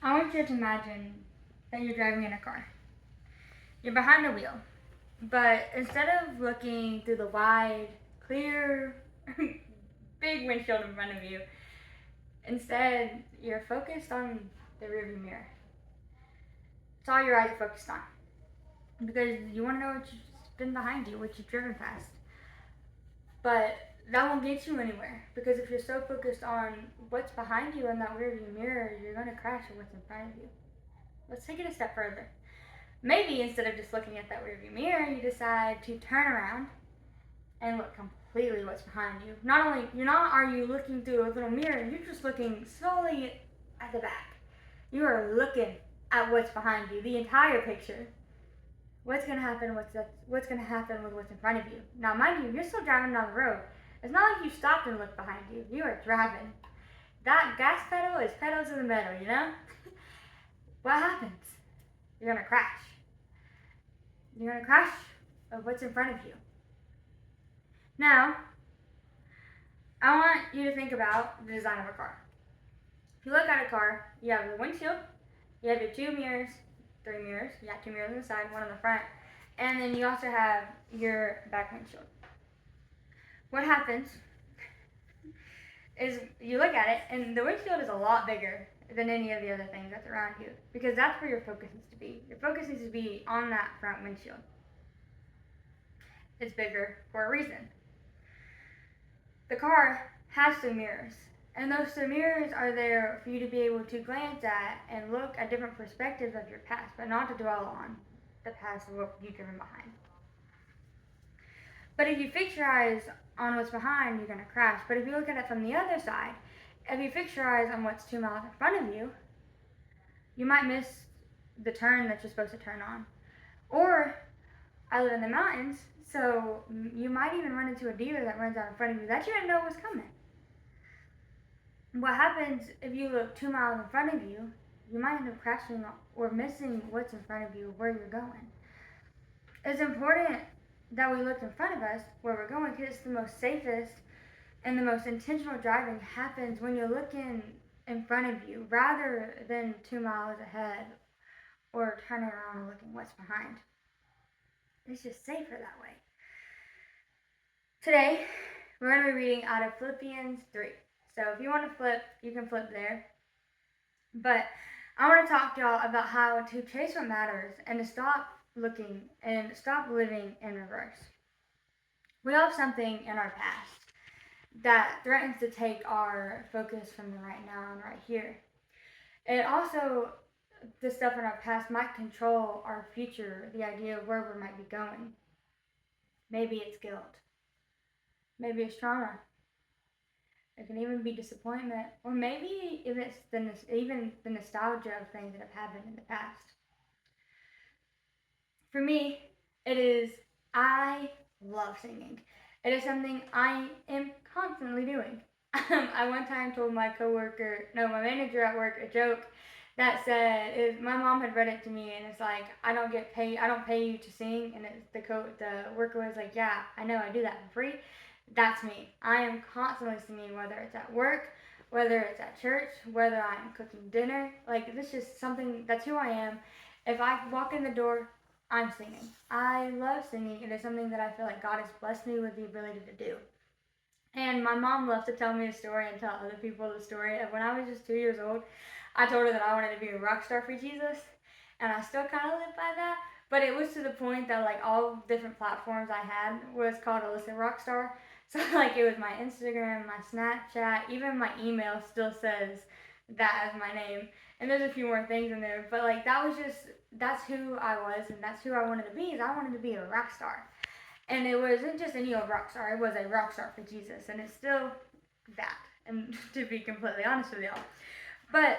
I want you to imagine that you're driving in a car. You're behind the wheel, but instead of looking through the wide, clear, big windshield in front of you, instead you're focused on the rearview mirror. It's all your eyes are focused on because you want to know what's been behind you, what you've driven past. But that won't get you anywhere because if you're so focused on what's behind you in that rearview mirror, you're going to crash with what's in front of you. Let's take it a step further. Maybe instead of just looking at that rearview mirror, you decide to turn around and look completely what's behind you. Not are you looking through a little mirror, you're just looking solely at the back. You are looking at what's behind you, the entire picture. What's gonna happen? What's gonna happen with what's in front of you? Now, mind you, you're still driving down the road. It's not like you stopped and looked behind you. You are driving. That gas pedal is pedal to the metal, you know? What happens? You're gonna crash. You're gonna crash of what's in front of you. Now, I want you to think about the design of a car. If you look at a car, you have the windshield, you have your 2 mirrors, 3 mirrors, you got 2 mirrors on the side, 1 on the front, and then you also have your back windshield. What happens is you look at it, and the windshield is a lot bigger than any of the other things that's around you because that's where your focus needs to be. Your focus needs to be on that front windshield. It's bigger for a reason. The car has 2 mirrors, and those 2 mirrors are there for you to be able to glance at and look at different perspectives of your past, but not to dwell on the past of what you've driven behind. But if you fix your eyes on what's behind, you're going to crash. But if you look at it from the other side, if you fix your eyes on what's 2 miles in front of you, you might miss the turn that you're supposed to turn on. Or, I live in the mountains, so you might even run into a deer that runs out in front of you that you didn't know was coming. What happens if you look 2 miles in front of you, you might end up crashing or missing what's in front of you, where you're going. It's important that we look in front of us where we're going because it's the most safest and the most intentional driving happens when you're looking in front of you rather than 2 miles ahead or turning around and looking what's behind. It's just safer that way. Today, we're going to be reading out of Philippians 3. So if you want to flip, you can flip there. But I want to talk to y'all about how to chase what matters and to stop looking and stop living in reverse. We all have something in our past that threatens to take our focus from the right now and right here. And also, the stuff in our past might control our future, the idea of where we might be going. Maybe it's guilt. Maybe it's trauma. It can even be disappointment, or maybe if it's even the nostalgia of things that have happened in the past. For me, it is, I love singing. It is something I am constantly doing. I one time told my manager at work, a joke that said, my mom had read it to me, and it's like, I don't pay you to sing, and the worker was like, yeah, I know, I do that for free. That's me. I am constantly singing, whether it's at work, whether it's at church, whether I'm cooking dinner. Like, this is something, that's who I am. If I walk in the door, I'm singing. I love singing. It is something that I feel like God has blessed me with the ability to do. And my mom loves to tell me a story and tell other people the story of when I was just 2 years old. I told her that I wanted to be a rock star for Jesus, and I still kind of live by that. But it was to the point that like all different platforms I had was called Alyssa Rockstar. So like it was my Instagram, my Snapchat, even my email still says that as my name. And there's a few more things in there, but like that's who I was, and that's who I wanted to be. Is I wanted to be a rock star, and it wasn't just any old rock star. It was a rock star for Jesus, and it's still that. And to be completely honest with y'all, but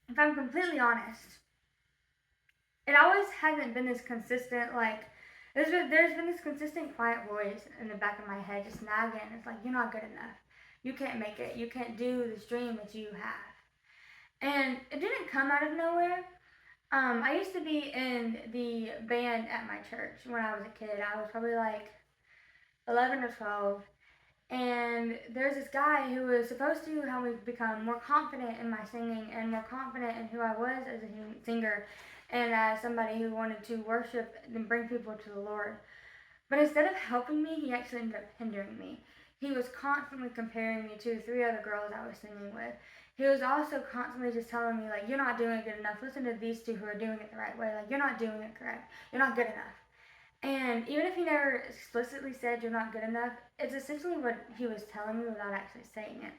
if I'm completely honest, it always hasn't been this consistent. Like there's been this consistent quiet voice in the back of my head just nagging. It's like, you're not good enough. You can't make it. You can't do this dream that you have. And it didn't come out of nowhere. I used to be in the band at my church when I was a kid. I was probably like 11 or 12. And there's this guy who was supposed to help me become more confident in my singing and more confident in who I was as a singer and as somebody who wanted to worship and bring people to the Lord. But instead of helping me, he actually ended up hindering me. He was constantly comparing me to 3 other girls I was singing with. He was also constantly just telling me, like, you're not doing it good enough. Listen to these two who are doing it the right way. Like, you're not doing it correct. You're not good enough. And even if he never explicitly said you're not good enough, it's essentially what he was telling me without actually saying it.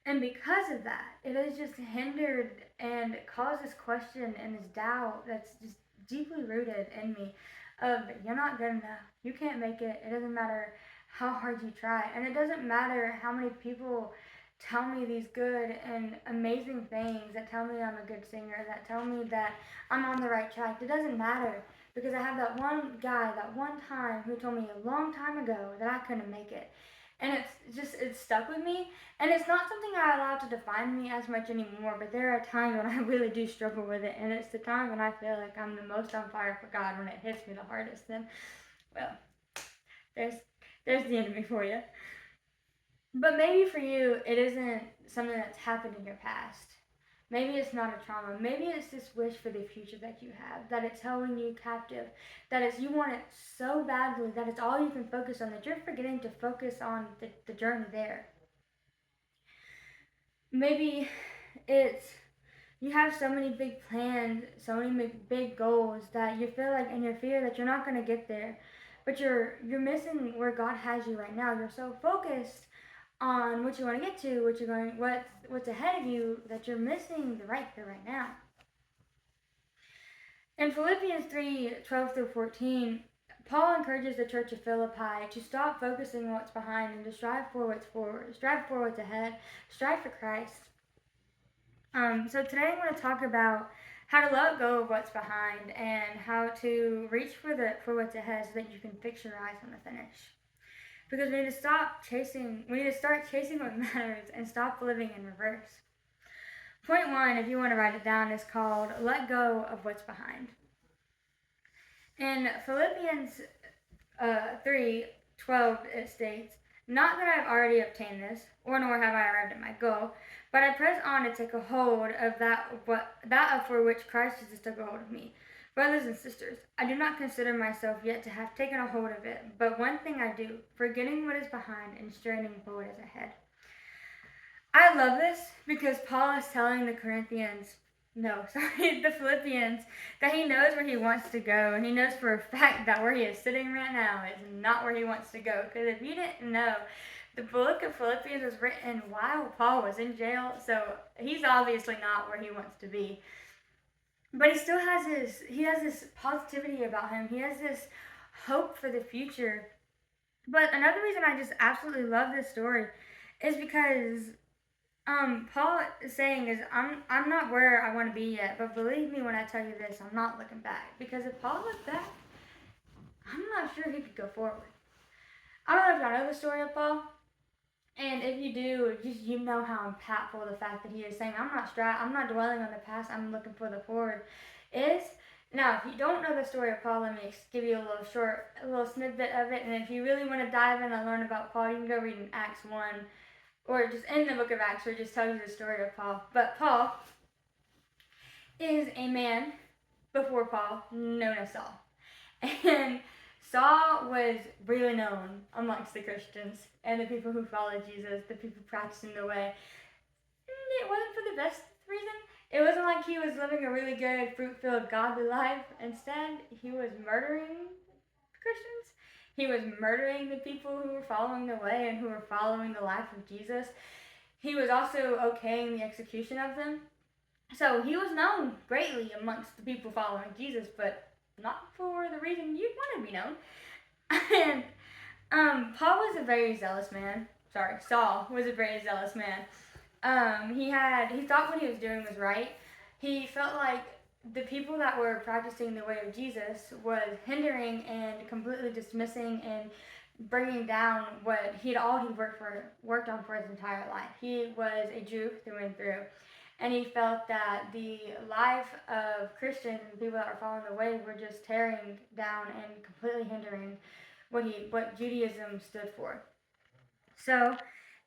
And because of that, it has just hindered and caused this question and this doubt that's just deeply rooted in me of you're not good enough. You can't make it. It doesn't matter how hard you try. And it doesn't matter how many people tell me these good and amazing things, that tell me I'm a good singer, that tell me that I'm on the right track. It doesn't matter because I have that one guy, that one time who told me a long time ago that I couldn't make it. And it's stuck with me. And it's not something I allow to define me as much anymore, but there are times when I really do struggle with it. And it's the time when I feel like I'm the most on fire for God, when it hits me the hardest. Then, well, there's the enemy for you. But maybe for you, it isn't something that's happened in your past. Maybe it's not a trauma. Maybe it's this wish for the future that you have, that it's holding you captive, that it's you want it so badly that it's all you can focus on, that you're forgetting to focus on the journey there. Maybe it's you have so many big plans, so many big goals that you feel like in your fear that you're not going to get there, but you're missing where God has you right now. You're so focused on what you want to get to, what's ahead of you, that you're missing the right here right now. In Philippians 3:12-14, Paul encourages the church of Philippi to stop focusing on what's behind and to strive for what's forward, strive for what's ahead, strive for Christ. So today I'm going to talk about how to let go of what's behind and how to reach for what's ahead so that you can fix your eyes on the finish. Because we need to start chasing what matters and stop living in reverse. Point 1, if you want to write it down, is called Let Go of What's Behind. In Philippians 3:12, it states, "Not that I've already obtained this, or nor have I arrived at my goal, but I press on to take a hold of that for which Christ Jesus took a hold of me. Brothers and sisters, I do not consider myself yet to have taken a hold of it, but one thing I do, forgetting what is behind and straining for what is ahead." I love this because Paul is telling the Philippians, that he knows where he wants to go, and he knows for a fact that where he is sitting right now is not where he wants to go. Because if you didn't know, the book of Philippians was written while Paul was in jail, so he's obviously not where he wants to be. But he still has this positivity about him. He has this hope for the future. But another reason I just absolutely love this story is because Paul is saying is I'm not where I want to be yet, but believe me when I tell you this, I'm not looking back. Because if Paul looked back, I'm not sure he could go forward. I don't know if y'all know the story of Paul, and if you do, you know how impactful the fact that he is saying I'm not dwelling on the past, I'm looking for the forward is. Now, if you don't know the story of Paul, let me give you a little snippet of it, and if you really want to dive in and learn about Paul, you can go read in Acts 1. Or just in the book of Acts, where it just tells you the story of Paul. But Paul is a man before Paul known as Saul. And Saul was really known amongst the Christians and the people who followed Jesus, the people practicing the way. It wasn't for the best reason. It wasn't like he was living a really good, fruit-filled, godly life. Instead, he was murdering Christians. He was murdering the people who were following the way and who were following the life of Jesus. He was also okaying the execution of them. So he was known greatly amongst the people following Jesus, but not for the reason you'd want to be known. And Paul was a very zealous man. Saul was a very zealous man. He thought what he was doing was right. He felt like the people that were practicing the way of Jesus was hindering and completely dismissing and bringing down what he'd worked on for his entire life. He was a Jew through and through, and he felt that the life of Christians and people that were following the way were just tearing down and completely hindering what Judaism stood for. So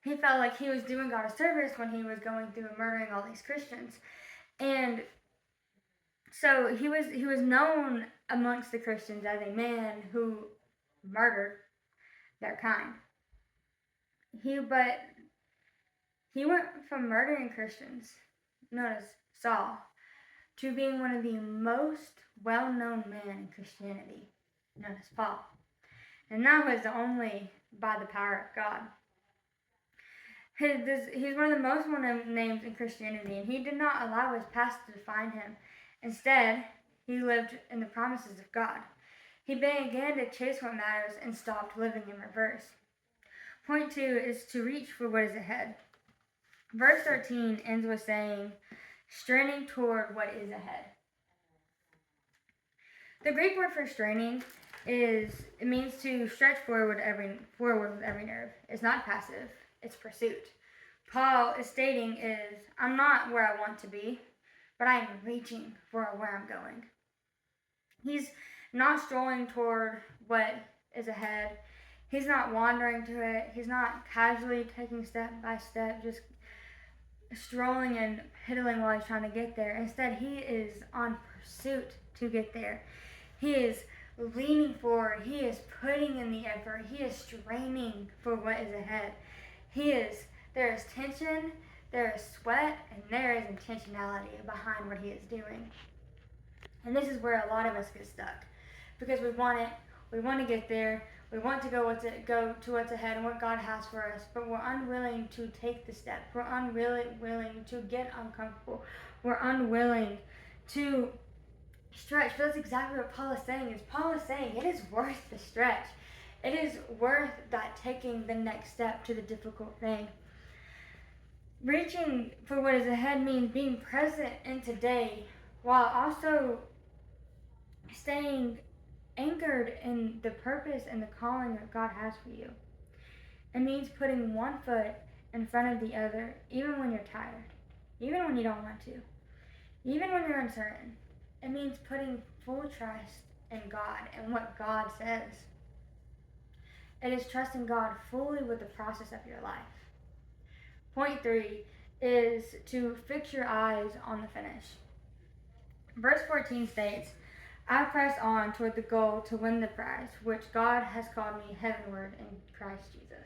he felt like he was doing God a service when he was going through and murdering all these Christians. And so he was known amongst the Christians as a man who murdered their kind. But he went from murdering Christians, known as Saul, to being one of the most well-known men in Christianity, known as Paul. And that was only by the power of God. He's one of the most well-known names in Christianity, and he did not allow his past to define him. Instead, he lived in the promises of God. He began to chase what matters and stopped living in reverse. Point 2 is to reach for what is ahead. Verse 13 ends with saying, straining toward what is ahead. The Greek word for straining means to stretch forward with every nerve. It's not passive, it's pursuit. Paul is stating I'm not where I want to be, but I am reaching for where I'm going. He's not strolling toward what is ahead. He's not wandering to it. He's not casually taking step by step, just strolling and piddling while he's trying to get there. Instead, he is on pursuit to get there. He is leaning forward. He is putting in the effort. He is straining for what is ahead. There is tension, there is sweat, and there is intentionality behind what he is doing. And this is where a lot of us get stuck, because we want to get there, we want to go to what's ahead and what God has for us, but we're unwilling to take the step. We're unwilling to get uncomfortable. We're unwilling to stretch. But that's exactly what Paul is saying. Paul is saying it is worth the stretch. It is worth that taking the next step to the difficult thing. Reaching for what is ahead means being present in today while also staying anchored in the purpose and the calling that God has for you. It means putting one foot in front of the other, even when you're tired, even when you don't want to, even when you're uncertain. It means putting full trust in God and what God says. It is trusting God fully with the process of your life. Point 3 is to fix your eyes on the finish. Verse 14 states, I press on toward the goal to win the prize, which God has called me heavenward in Christ Jesus.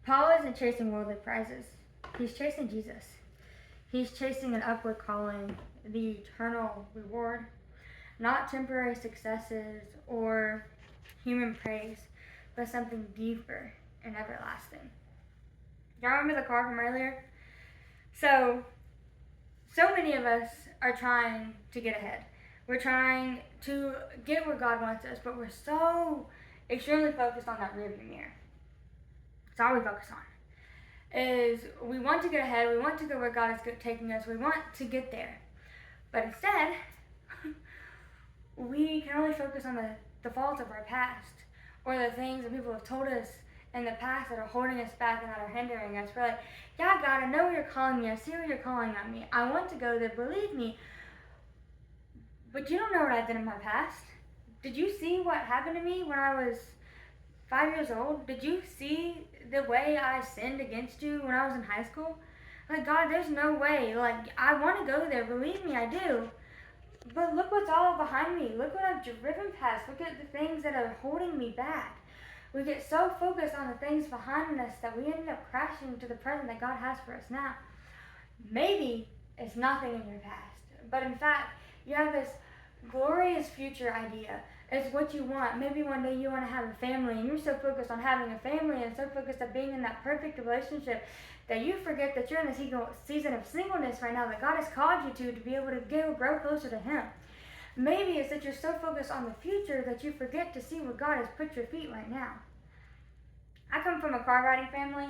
Paul isn't chasing worldly prizes. He's chasing Jesus. He's chasing an upward calling, the eternal reward, not temporary successes or human praise, but something deeper and everlasting. Y'all remember the car from earlier? So many of us are trying to get ahead. We're trying to get where God wants us, but we're so extremely focused on that rearview mirror. That's all we focus on. Is we want to get ahead, we want to go where God is taking us, we want to get there. But instead, we can only focus on the faults of our past, or the things that people have told us in the past that are holding us back and that are hindering us. We're like, yeah, God, I know where you're calling me. I see where you're calling on me. I want to go there. Believe me. But you don't know what I did in my past. Did you see what happened to me when I was 5 years old? Did you see the way I sinned against you when I was in high school? Like, God, there's no way. Like, I want to go there. Believe me, I do. But look what's all behind me. Look what I've driven past. Look at the things that are holding me back. We get so focused on the things behind us that we end up crashing to the present that God has for us now. Maybe it's nothing in your past, but in fact, you have this glorious future idea. It's what you want. Maybe one day you want to have a family, and you're so focused on having a family and so focused on being in that perfect relationship that you forget that you're in the season of singleness right now that God has called you to be able to grow closer to Him. Maybe it's that you're so focused on the future that you forget to see where God has put your feet right now. I come from a car riding family,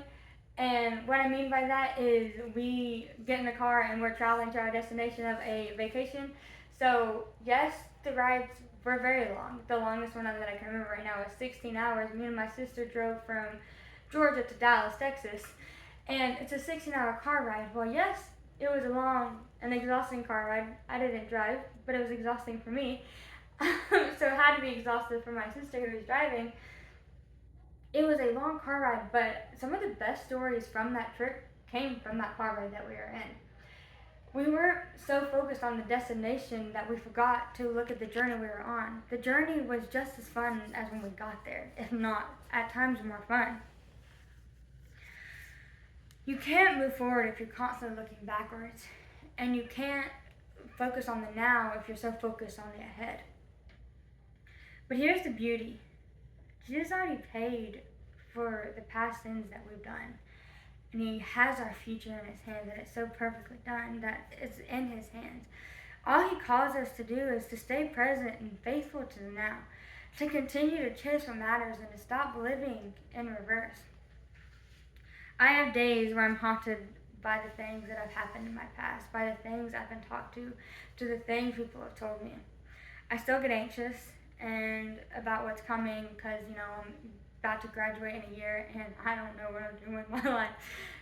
and what I mean by that is we get in the car and we're traveling to our destination of a vacation. So yes, the rides were very long. The longest one that I can remember right now was 16 hours. Me and my sister drove from Georgia to Dallas, Texas, and it's a 16-hour car ride. Well, yes, it was a long and exhausting car ride. I didn't drive, but it was exhausting for me. So it had to be exhausted for my sister who was driving. It was a long car ride, but some of the best stories from that trip came from that car ride that we were in. We weren't so focused on the destination that we forgot to look at the journey we were on. The journey was just as fun as when we got there, if not, at times, more fun. You can't move forward if you're constantly looking backwards, and you can't focus on the now if you're so focused on the ahead. But here's the beauty. Jesus already paid for the past sins that we've done. And he has our future in his hands, and it's so perfectly done that it's in his hands. All he calls us to do is to stay present and faithful to the now, to continue to chase what matters and to stop living in reverse. I have days where I'm haunted by the things that have happened in my past, by the things I've been taught to the things people have told me. I still get anxious and about what's coming because, I'm about to graduate in a year and I don't know what I'm doing with my life.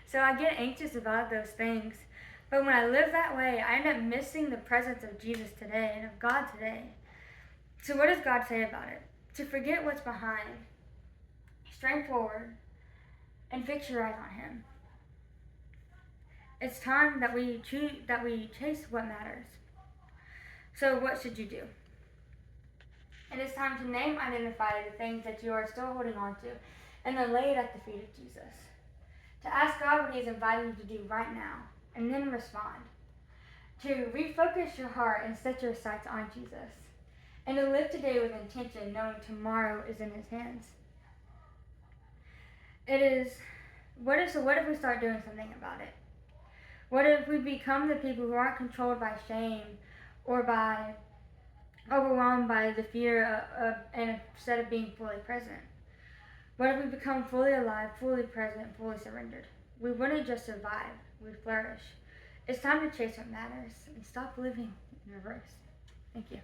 So I get anxious about those things. But when I live that way, I end up missing the presence of Jesus today and of God today. So what does God say about it? To forget what's behind, strain forward, and fix your eyes on him. It's time that we chase what matters. So what should you do? It is time to name, identify the things that you are still holding on to, and then lay it at the feet of Jesus. To ask God what he is inviting you to do right now, and then respond. To refocus your heart and set your sights on Jesus. And to live today with intention, knowing tomorrow is in his hands. What if we start doing something about it? What if we become the people who aren't controlled by shame or by overwhelmed by the fear and instead of being fully present? What if we become fully alive, fully present, fully surrendered? We wouldn't just survive, we'd flourish. It's time to chase what matters and stop living in reverse. Thank you.